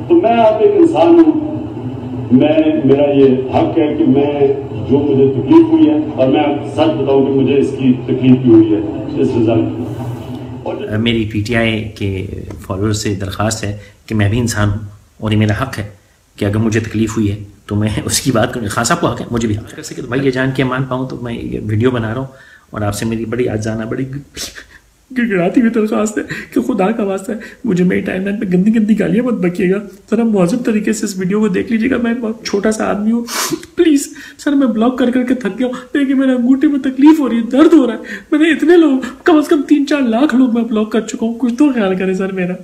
تو میں آپ ایک انسان ہوں, میرا یہ حق ہے کہ میں جو مجھے تکلیف ہوئی ہے, اور میں سچ بتاؤں کہ مجھے اس کی تکلیف بھی ہوئی ہے اس رزلٹ کی. میری پی ٹی آئی کے فالوور سے درخواست ہے کہ میں بھی انسان ہوں, اور یہ میرا حق ہے کہ اگر مجھے تکلیف ہوئی ہے تو میں اس کی بات کروں. خان صاحب کو حق ہے, مجھے بھی حق کر سکے تو بھائی یہ جان کے مان پاؤں تو میں یہ ویڈیو بنا رہا ہوں, اور آپ سے میری بڑی آجزانہ بڑی گڑگڑاتی ہوئی درخواست ہے کہ خدا کا واسطہ ہے مجھے میری ٹائم لائن پہ گندی گندی گالیاں مت بکیے گا. سر آپ مہذب طریقے سے اس ویڈیو کو دیکھ لیجیے گا, میں بہت چھوٹا سا آدمی ہوں, پلیز سر میں بلاک کر کر کے تھک گیا ہوں. دیکھیے میرے انگوٹھے میں تکلیف ہو رہی ہے, درد ہو رہا ہے, میں نے اتنے لوگ کم از کم 3-4 لاکھ لوگ میں بلاک کر چکا ہوں, کچھ تو خیال کرے سر میرا.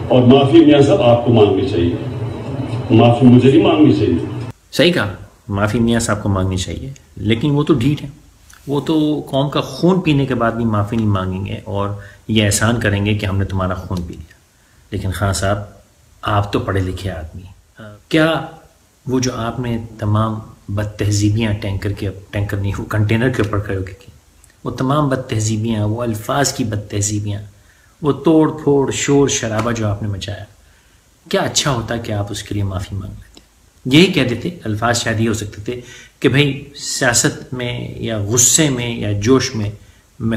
اور معافی میاں صاحب آپ کو مانگنی چاہیے, معافی مجھے نہیں مانگنی چاہیے. صحیح کہا, معافی میاں صاحب کو مانگنی چاہیے, لیکن وہ تو ڈھیٹ ہے, وہ تو قوم کا خون پینے کے بعد بھی معافی نہیں مانگیں گے اور یہ احسان کریں گے کہ ہم نے تمہارا خون پی لیا. لیکن خان صاحب آپ تو پڑھے لکھے آدمی, کیا وہ جو آپ نے تمام بد تہذیبیاں ٹینکر نہیں وہ کنٹینر کے اوپر کھڑے کی, وہ تمام بد تہذیبیاں, وہ الفاظ کی بد تہذیبیاں, وہ توڑ پھوڑ شور شرابہ جو آپ نے مچایا, کیا اچھا ہوتا کہ آپ اس کے لیے معافی مانگ لیتے. یہی کہہ دیتے, الفاظ شاید یہ ہو سکتے تھے کہ بھائی سیاست میں یا غصے میں یا جوش میں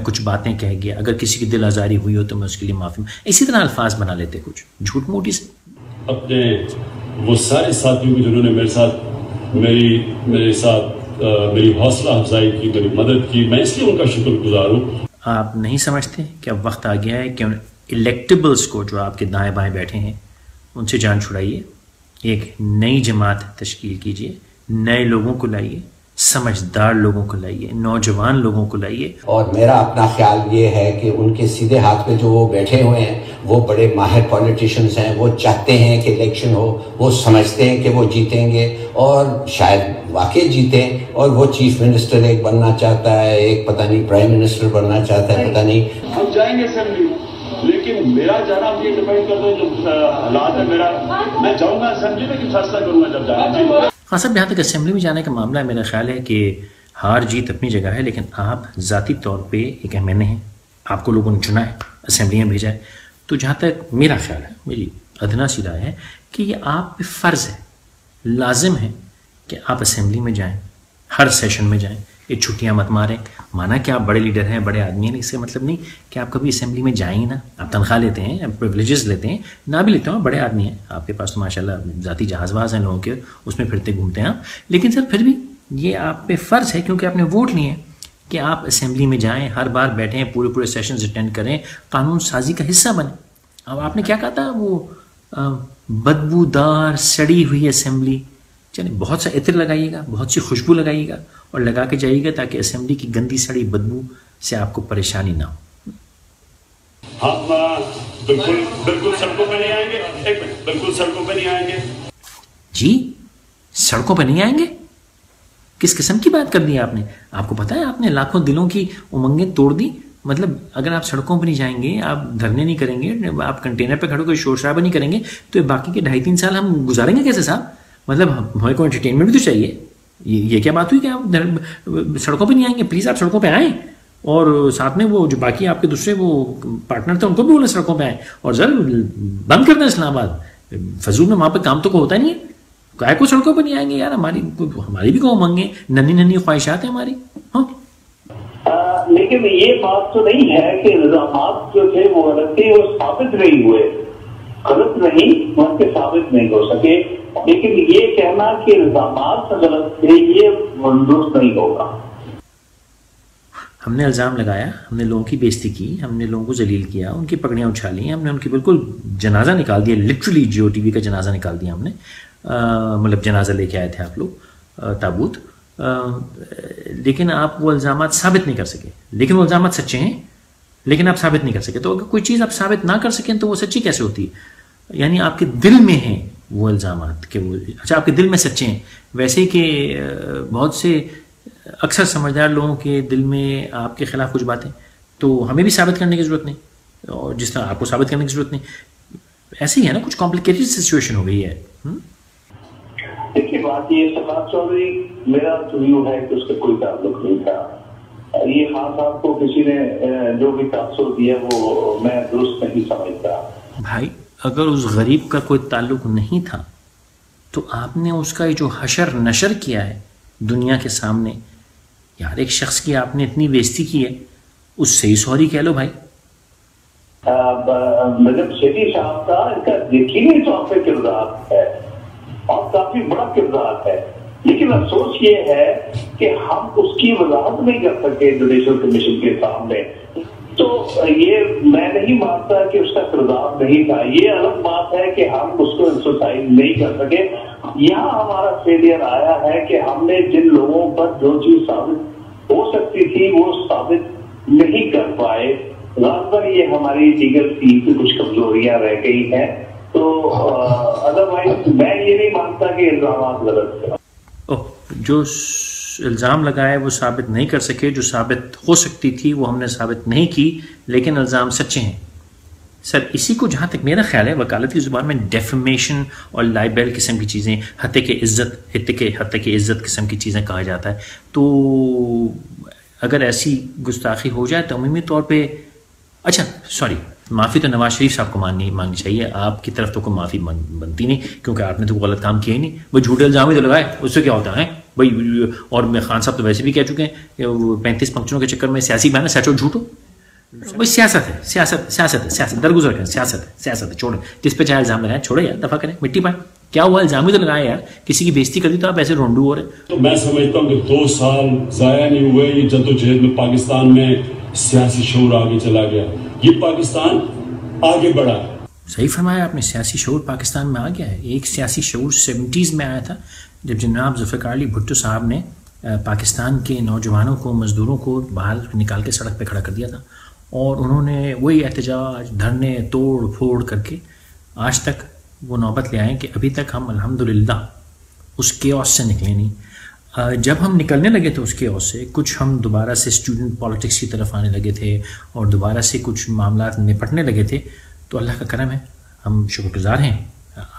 کچھ باتیں کہہ گیا, اگر کسی کی دل آزاری ہوئی ہو تو میں اس کے لیے معافی, اسی طرح الفاظ بنا لیتے کچھ جھوٹ موٹی سے. اپنے وہ سارے ساتھیوں کو جنہوں نے میرے ساتھ میری حوصلہ افزائی کی, میری مدد کی, میں اس لیے ان کا شکر گزار ہوں. آپ نہیں سمجھتے کہ اب وقت آ گیا ہے کہ ان الیکٹیبلز کو جو آپ کے دائیں بائیں بیٹھے ہیں ان سے جان چھڑائیے, ایک نئی جماعت تشکیل کیجیے, نئے لوگوں کو لائیے, سمجھدار لوگوں کو لائیے, نوجوان لوگوں کو لائیے. اور میرا اپنا خیال یہ ہے کہ ان کے سیدھے ہاتھ پہ جو وہ بیٹھے ہوئے ہیں وہ بڑے ماہر پولیٹیشینز ہیں, وہ چاہتے ہیں کہ الیکشن ہو, وہ سمجھتے ہیں کہ وہ جیتیں گے اور شاید واقعی جیتیں, اور وہ چیف منسٹر ایک بننا چاہتا ہے, ایک پتہ نہیں پرائم منسٹر بننا چاہتا ہے, پتہ نہیں. ہم جائیں گے اسمبلی, لیکن میرا جانا یہ ڈپینڈ کرتا ہے جو حالات ہے میرا, میں جاؤں گا اسمبلی میں کہ فیصلہ کروں گا جب جانا. ہاں صاحب جہاں تک اسمبلی میں جانے کا معاملہ ہے, میرا خیال ہے کہ ہار جیت اپنی جگہ ہے, لیکن آپ ذاتی طور پہ ایک ایم این اے ہیں, آپ کو لوگوں نے چنا ہے, اسمبلی میں بھیجا ہے, تو جہاں تک میرا خیال ہے, میری ادنا سی رائے ہے کہ یہ آپ پہ فرض ہے, لازم ہے کہ آپ اسمبلی میں جائیں, ہر سیشن میں جائیں, یہ چھٹیاں مت ماریں. مانا کہ آپ بڑے لیڈر ہیں, بڑے آدمی ہیں, اس سے مطلب نہیں کہ آپ کبھی اسمبلی میں جائیں ہی نا. آپ تنخواہ لیتے ہیں, پریولیجز لیتے ہیں, نہ بھی لیتے ہوں, بڑے آدمی ہیں, آپ کے پاس تو ماشاءاللہ ذاتی جہاز واز ہیں لوگوں کے, اس میں پھرتے گھومتے ہیں آپ, لیکن سر پھر بھی یہ آپ پہ فرض ہے کیونکہ آپ نے ووٹ لیے ہیں کہ آپ اسمبلی میں جائیں, ہر بار بیٹھیں, پورے سیشنز اٹینڈ کریں, قانون سازی کا حصہ بنیں. اب آپ نے کیا کہا تھا, وہ بدبودار سڑی ہوئی اسمبلی, چلیں بہت سا عطر لگائیے گا, بہت سی خوشبو لگائیے گا اور لگا کے جائیے گا تاکہ اسمبلی کی گندی سڑی بدبو سے آپ کو پریشانی نہ ہو. ہم بالکل سڑکوں پہ نہیں آئیں گے, ایک منٹ, بالکل سڑکوں پہ نہیں آئیں گے. جی سڑکوں پہ نہیں آئیں گے, کس قسم کی بات کر دی آپ نے؟ آپ کو پتا ہے آپ نے لاکھوں دلوں کی امنگیں توڑ دی. مطلب اگر آپ سڑکوں پہ نہیں جائیں گے, آپ دھرنے نہیں کریں گے, آپ کنٹینر پہ کھڑے کوئی شور شرابہ نہیں کریں گے, تو باقی کے 2.5-3 سال ہم گزاریں گے کیسے صاحب؟ مطلب ہمیں کو انٹرٹینمنٹ بھی تو چاہیے. یہ کیا بات ہوئی کہ آپ سڑکوں پہ نہیں آئیں گے؟ پلیز آپ سڑکوں پہ آئیں, اور ساتھ میں وہ جو باقی آپ کے دوسرے وہ پارٹنر تھے ان کو بھی بولیں سڑکوں پہ آئیں, اور ضرور بند کر دیں اسلام آباد. فضول میں وہاں پہ کام تو کو ہوتا نہیں ہے, کائے کو سڑکوں پہ نہیں آئیں گے یار؟ ہماری بھی کو مانگیں, ننھی خواہشات ہیں ہماری. ہاں لیکن یہ بات تو نہیں ہے کہ الزامات جو تھے وہ غلط تھے, وہ ثابت نہیں ہوئے, غلط نہیں ان کے ثابت نہیں ہو سکے. لیکن یہ کہنا کہ الزامات غلط تھے یہ درست نہیں ہوگا. ہم نے الزام لگایا, ہم نے لوگوں کی بےزتی کی, ہم نے لوگوں کو ذلیل کیا, ان کی پگڑیاں اچھالی, ہم نے ان کی بالکل جنازہ نکال دیا, لٹرلی جیو ٹی وی کا جنازہ نکال دیا ہم نے. مطلب جنازہ لے کے آئے تھے آپ لوگ, تابوت. لیکن آپ وہ الزامات ثابت نہیں کر سکے. لیکن وہ الزامات سچے ہیں, لیکن آپ ثابت نہیں کر سکے. تو اگر کوئی چیز آپ ثابت نہ کر سکیں تو وہ سچی کیسے ہوتی ہے؟ یعنی آپ کے دل میں ہیں وہ الزامات کہ وہ اچھا آپ کے دل میں سچے ہیں, ویسے ہی کہ بہت سے اکثر سمجھدار لوگوں کے دل میں آپ کے خلاف کچھ باتیں, تو ہمیں بھی ثابت کرنے کی ضرورت نہیں, اور جس طرح آپ کو ثابت کرنے کی ضرورت نہیں. ایسے ہی ہے نا, کچھ کمپلیکیٹڈ سچویشن ہو گئی ہے. دیکھیے بات یہ سفارت چودھری, میرا تو ویو ہے کہ اس کا کوئی تعلق نہیں تھا. یہ خان صاحب کو کسی نے جو بھی تاثر دیا وہ میں درست نہیں سمجھتا. بھائی اگر اس غریب کا کوئی تعلق نہیں تھا تو آپ نے اس کا جو حشر نشر کیا ہے دنیا کے سامنے، یار ایک شخص کی آپ نے اتنی بےزتی کی ہے، اس سے ہی سوری کہہ لو بھائی. مطلب شفیع صاحب کا ان کا یقینی طور پہ کردار ہے اور کافی بڑا کردار ہے، لیکن افسوس یہ ہے کہ ہم اس کی وضاحت نہیں کر سکے جوڈیشل کمیشن کے سامنے. تو یہ میں نہیں مانتا کہ اس کا کردار نہیں تھا. یہ الگ بات ہے کہ ہم اس کو ایکسرسائز نہیں کر سکے. یہاں ہمارا فیلئر آیا ہے کہ ہم نے جن لوگوں پر جو چیز ثابت ہو سکتی تھی وہ ثابت نہیں کر پائے. غالباً یہ ہماری لیگل ٹیم کی کچھ کمزوریاں رہ گئی ہیں. تو ادروائز میں یہ نہیں مانتا کہ الزامات غلط تھے. جو الزام لگائے وہ ثابت نہیں کر سکے، جو ثابت ہو سکتی تھی وہ ہم نے ثابت نہیں کی، لیکن الزام سچے ہیں. سر اسی کو جہاں تک میرا خیال ہے وکالت کی زبان میں ڈیفیمیشن اور لائبیل قسم کی چیزیں، ہتک عزت قسم کی چیزیں کہا جاتا ہے. تو اگر ایسی گستاخی ہو جائے تو عمومی طور پہ اچھا سوری معافی تو نواز شریف صاحب کو مانگنی چاہیے، آپ کی طرف تو کوئی معافی بنتی نہیں کیونکہ آپ نے تو غلط کام کیا ہی نہیں. وہ جھوٹے الزام ہی تو لگائے، اس سے کیا ہوتا ہے بھائی. اور میں خان صاحب تو ویسے بھی کہہ چکے ہیں 35 پنکچروں کے چکر میں سیاسی بہانا سچو جھوٹو بھائی. سیاست درگزر کریں، سیاست ہے چھوڑیں، جس پہ چاہے الزام لگائیں چھوڑے یار، دفعہ کریں، مٹی پائیں. کیا ہوا الزام ہی تو لگائے یار، کسی کی بےزتی کر دی تو آپ ایسے رونڈو ہو رہے. تو میں سمجھتا ہوں کہ 2 سال ضائع نہیں ہوئے. یہ جدوجہد میں پاکستان میں سیاسی شعور آگے چلا گیا، یہ پاکستان آگے بڑھا. صحیح فرمایا آپ نے، سیاسی شعور پاکستان میں آ گیا ہے. ایک سیاسی شعور 70s میں آیا تھا جب جناب ذوالفقار علی بھٹو صاحب نے پاکستان کے نوجوانوں کو، مزدوروں کو باہر نکال کے سڑک پہ کھڑا کر دیا تھا، اور انہوں نے وہی احتجاج، دھرنے، توڑ پھوڑ کر کے آج تک وہ نوبت لے آئے کہ ابھی تک ہم الحمدللہ اس کیوس سے نکلے نہیں. جب ہم نکلنے لگے تھے اس کیوس سے، کچھ ہم دوبارہ سے اسٹوڈنٹ پالیٹکس کی طرف آنے لگے تھے اور دوبارہ سے کچھ معاملات نپٹنے لگے تھے، تو اللہ کا کرم ہے، ہم شکر گزار ہیں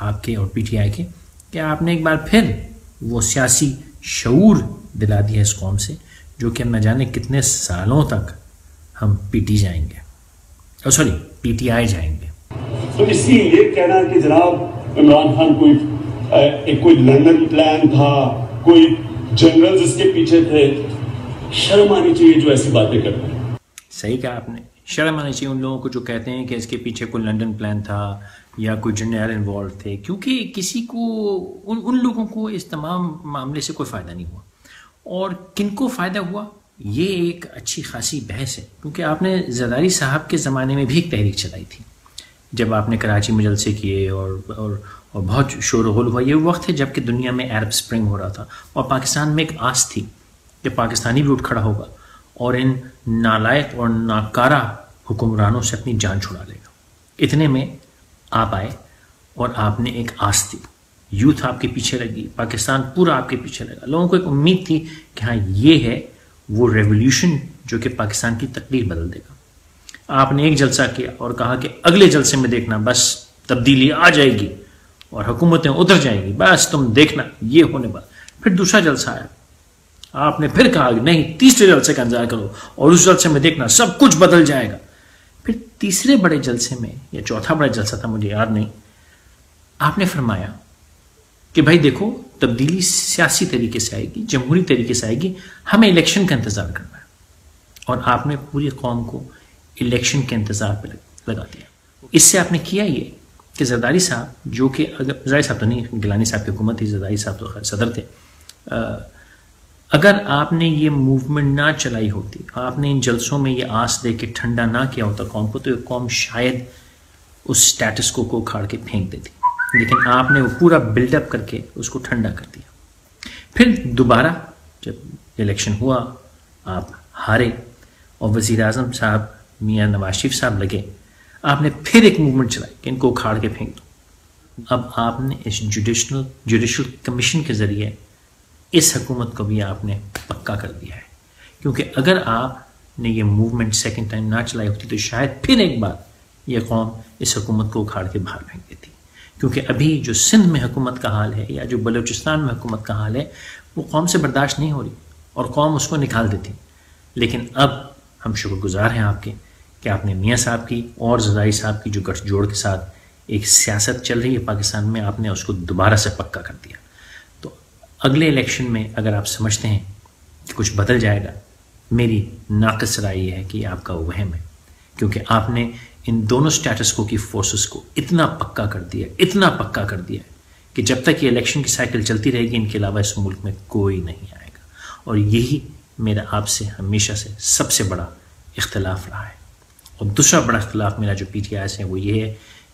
آپ کے اور پی ٹی آئی کے کہ آپ نے ایک بار پھر وہ سیاسی شعور دلا دیا اس قوم سے، جو کہ ہم نہ جانے کتنے سالوں تک ہم پی ٹی آئی جائیں گے. تو اس لیے یہ کہنا کہ جناب عمران خان کوئی لندن پلان تھا، کوئی جنرل اس کے پیچھے تھے، شرم آنی چاہیے جو ایسی باتیں کرتے ہیں. صحیح کہا آپ نے، شرم آنی چاہیے ان لوگوں کو جو کہتے ہیں کہ اس کے پیچھے کوئی لندن پلان تھا یا کوئی جنرل انوالو تھے، کیونکہ کسی کو ان لوگوں کو اس تمام معاملے سے کوئی فائدہ نہیں ہوا. اور کن کو فائدہ ہوا، یہ ایک اچھی خاصی بحث ہے، کیونکہ آپ نے زرداری صاحب کے زمانے میں بھی ایک تحریک چلائی تھی جب آپ نے کراچی میں جلسے کیے اور بہت شور و غل ہوا. یہ وقت ہے جب کہ دنیا میں عرب سپرنگ ہو رہا تھا اور پاکستان میں ایک آس تھی کہ پاکستانی بھی اٹھ کھڑا ہوگا اور ان نالائق اور ناکارہ حکمرانوں سے اپنی جان چھڑا لے گا. اتنے میں آپ آئے اور آپ نے ایک آس دی، یوتھ آپ کے پیچھے لگی، پاکستان پورا آپ کے پیچھے لگا. لوگوں کو ایک امید تھی کہ ہاں یہ ہے وہ ریولیوشن جو کہ پاکستان کی تقدیر بدل دے گا. آپ نے ایک جلسہ کیا اور کہا کہ اگلے جلسے میں دیکھنا بس تبدیلی آ جائے گی اور حکومتیں اتر جائیں گی، بس تم دیکھنا یہ ہونے بعد. پھر دوسرا جلسہ آیا، آپ نے پھر کہا کہ نہیں تیسرے جلسے کا انتظار کرو اور اس جلسے میں دیکھنا سب کچھ بدل جائے گا. پھر تیسرے بڑے جلسے میں یا چوتھا بڑا جلسہ تھا مجھے یاد نہیں، آپ نے فرمایا کہ بھائی دیکھو تبدیلی سیاسی طریقے سے آئے گی، جمہوری طریقے سے آئے گی، ہمیں الیکشن کا انتظار کرنا ہے. اور آپ نے پوری قوم کو الیکشن کے انتظار پہ لگا دیا. اس سے آپ نے کیا یہ کہ زرداری صاحب جو کہ زرداری صاحب تو نہیں، گیلانی صاحب کی حکومت تھی، زرداری صاحب تو خیر صدر تھے، اگر آپ نے یہ موومنٹ نہ چلائی ہوتی، آپ نے ان جلسوں میں یہ آس دے کے ٹھنڈا نہ کیا ہوتا قوم کو، تو یہ قوم شاید اس سٹیٹس کو کھاڑ کے پھینک دیتی. لیکن آپ نے وہ پورا بلڈ اپ کر کے اس کو ٹھنڈا کر دیا. پھر دوبارہ جب الیکشن ہوا آپ ہارے اور وزیر اعظم صاحب میاں نواز شریف صاحب لگے، آپ نے پھر ایک موومنٹ چلائی کہ ان کو اکھاڑ کے پھینک دو. اب آپ نے اس جوڈیشل کمیشن کے ذریعے اس حکومت کو بھی آپ نے پکا کر دیا ہے، کیونکہ اگر آپ نے یہ موومنٹ سیکنڈ ٹائم نہ چلائی ہوتی تو شاید پھر ایک بار یہ قوم اس حکومت کو اکھاڑ کے باہر پھینک دیتی. کیونکہ ابھی جو سندھ میں حکومت کا حال ہے یا جو بلوچستان میں حکومت کا حال ہے وہ قوم سے برداشت نہیں ہو رہی اور قوم اس کو نکال دیتی. لیکن اب ہم شکر گزار ہیں آپ کے کہ آپ نے میاں صاحب کی اور زرداری صاحب کی جو گٹھ جوڑ کے ساتھ ایک سیاست چل رہی ہے پاکستان میں، آپ نے اس کو دوبارہ سے پکا کر دیا. تو اگلے الیکشن میں اگر آپ سمجھتے ہیں کہ کچھ بدل جائے گا، میری ناقص رائے یہ ہے کہ یہ آپ کا وہم ہے، کیونکہ آپ نے ان دونوں سٹیٹس کو کی فورسز کو اتنا پکا کر دیا کہ جب تک یہ الیکشن کی سائیکل چلتی رہے گی ان کے علاوہ اس ملک میں کوئی نہیں آئے گا. اور یہی میرا آپ سے ہمیشہ سے سب سے بڑا اختلاف رہا ہے. اور دوسرا بڑا اختلاف میرا جو پی ٹی آئی سے ہے وہ یہ ہے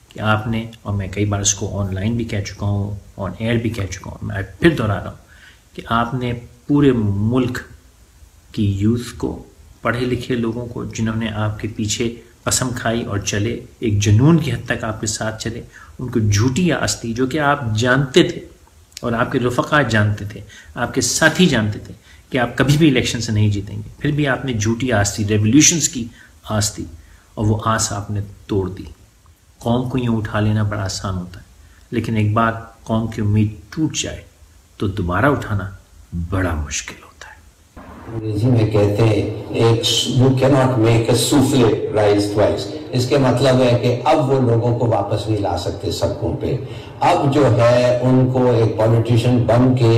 کہ آپ نے، اور میں کئی بار اس کو آن لائن بھی کہہ چکا ہوں، آن ایئر بھی کہہ چکا ہوں، میں پھر دہرا رہا ہوں کہ آپ نے پورے ملک کی یوتھ کو، پڑھے لکھے لوگوں کو جنہوں نے آپ کے پیچھے قسم کھائی اور چلے، ایک جنون کی حد تک آپ کے ساتھ چلے، ان کو جھوٹی آس تھی جو کہ آپ جانتے تھے اور آپ کے رفقا جانتے تھے، آپ کے ساتھی جانتے تھے کہ آپ کبھی بھی الیکشن سے نہیں جیتیں گے، پھر بھی آپ نے جھوٹی آس تھی، ریولیوشنز کی آس تھی، اور وہ آس آپ نے توڑ دی. قوم کو یوں اٹھا لینا بڑا آسان ہوتا ہے، لیکن ایک بار قوم کی امید ٹوٹ جائے تو دوبارہ اٹھانا بڑا مشکل ہوتا ہے. انگریزی میں کہتے ہیں you cannot make a souffle rise twice. اس کے مطلب ہے کہ اب وہ لوگوں کو واپس نہیں لا سکتے سڑکوں پہ. اب جو ہے ان کو ایک پولیٹیشین بن کے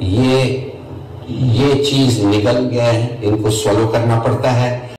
یہ چیز نگل گیا ہے، ان کو سولو کرنا پڑتا ہے.